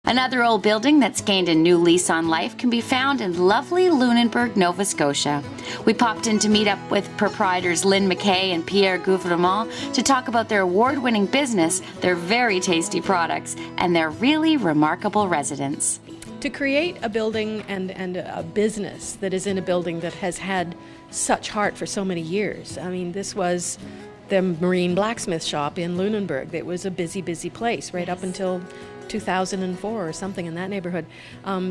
Another old building that's gained a new lease on life can be found in lovely Lunenburg, Nova Scotia. We popped in to meet up with proprietors Lynne MacKay and Pierre Guevremont to talk about their award-winning business, their very tasty products, and their really remarkable residents. To create a building and a business that is in a building that has had such heart for so many years. I mean, this was the Marine Blacksmith Shop in Lunenburg. It was a busy, busy place right up until 2004 or something in that neighborhood.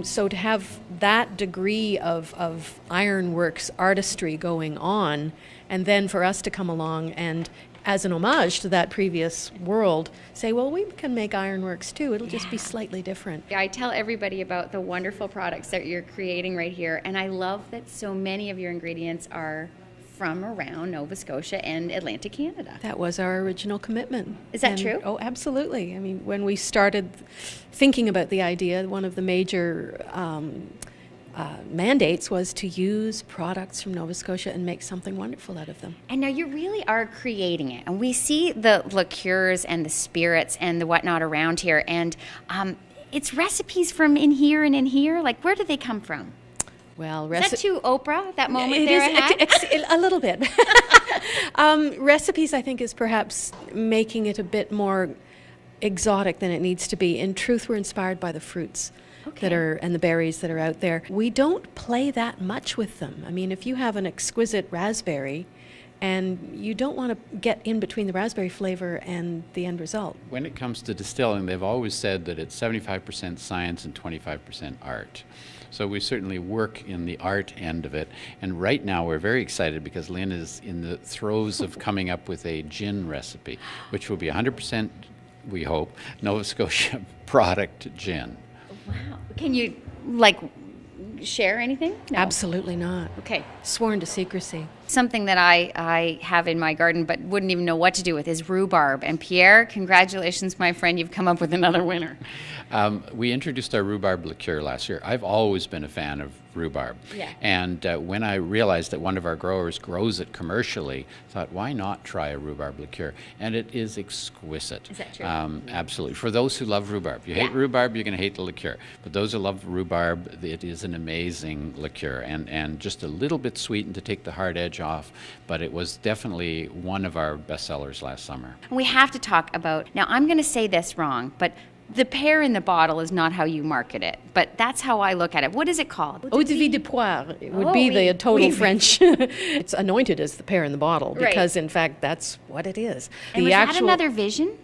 So to have that degree of ironworks artistry going on, and then for us to come along and, as an homage to that previous world, say, well, we can make ironworks too. It'll just be slightly different. I tell everybody about the wonderful products that you're creating right here, and I love that so many of your ingredients are from around Nova Scotia and Atlantic Canada. That was our original commitment. Is that true? Oh, absolutely. I mean, when we started thinking about the idea, one of the major mandates was to use products from Nova Scotia and make something wonderful out of them. And now you really are creating it. And we see the liqueurs and the spirits and the whatnot around here. And it's recipes from in here and in here. Like, where do they come from? Well, is that too Oprah, that moment it there is, I had? a little bit. Recipes, I think, is perhaps making it a bit more exotic than it needs to be. In truth, we're inspired by the fruits that are and the berries that are out there. We don't play that much with them. I mean, if you have an exquisite raspberry, and you don't want to get in between the raspberry flavor and the end result. When it comes to distilling, they've always said that it's 75% science and 25% art. So we certainly work in the art end of it. And right now we're very excited because Lynne is in the throes of coming up with a gin recipe, which will be 100%, we hope, Nova Scotia product gin. Wow. Can you, share anything? No. Absolutely not. Okay. Sworn to secrecy. Something that I have in my garden but wouldn't even know what to do with is rhubarb. And Pierre, congratulations, my friend. You've come up with another winner. We introduced our rhubarb liqueur last year. I've always been a fan of rhubarb. Yeah. And when I realized that one of our growers grows it commercially, I thought, why not try a rhubarb liqueur? And it is exquisite. Is that true? Absolutely. For those who love rhubarb. If you hate rhubarb, you're going to hate the liqueur. But those who love rhubarb, it is an amazing liqueur. And just a little bit sweetened to take the hard edge off, but it was definitely one of our best sellers last summer. We have to talk about, now I'm going to say this wrong, but the pear in the bottle is not how you market it, but that's how I look at it. What is it called? Eau de vie de poire. It would be the total French. It's anointed as the pear in the bottle because, in fact, that's what it is. And was that another vision?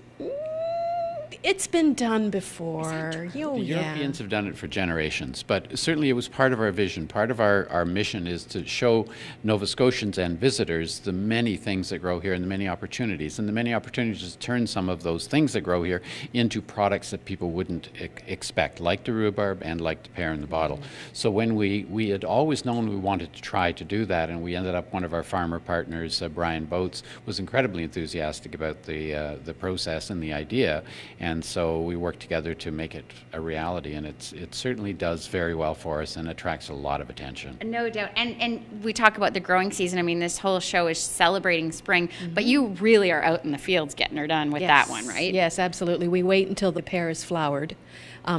It's been done before. The Europeans have done it for generations, but certainly it was part of our vision. Part of our mission is to show Nova Scotians and visitors the many things that grow here and the many opportunities, and the many opportunities to turn some of those things that grow here into products that people wouldn't expect, like the rhubarb and like the pear in the bottle. So when we had always known we wanted to try to do that, and we ended up, one of our farmer partners, Brian Boats, was incredibly enthusiastic about the process and the idea, and so we worked together to make it a reality, and it certainly does very well for us and attracts a lot of attention. No doubt. And we talk about the growing season. I mean, this whole show is celebrating spring, but you really are out in the fields getting her done with that one, right? Yes, absolutely. We wait until the pear is flowered.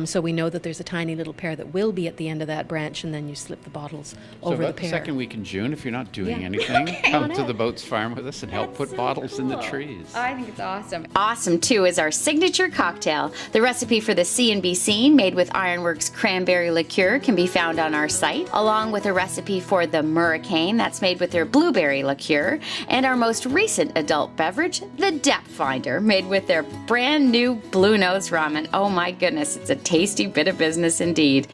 So we know that there's a tiny little pear that will be at the end of that branch, and then you slip the bottles over the pear. So second week in June, if you're not doing anything, come to the Boats farm with us and help put bottles in the trees. I think it's awesome. Awesome, too, is our signature cocktail. The recipe for the C&B Scene, made with Ironworks cranberry liqueur, can be found on our site, along with a recipe for the Hurricane that's made with their blueberry liqueur, and our most recent adult beverage, the Depth Finder, made with their brand new Blue Nose rum. And oh my goodness, it's a tasty bit of business indeed.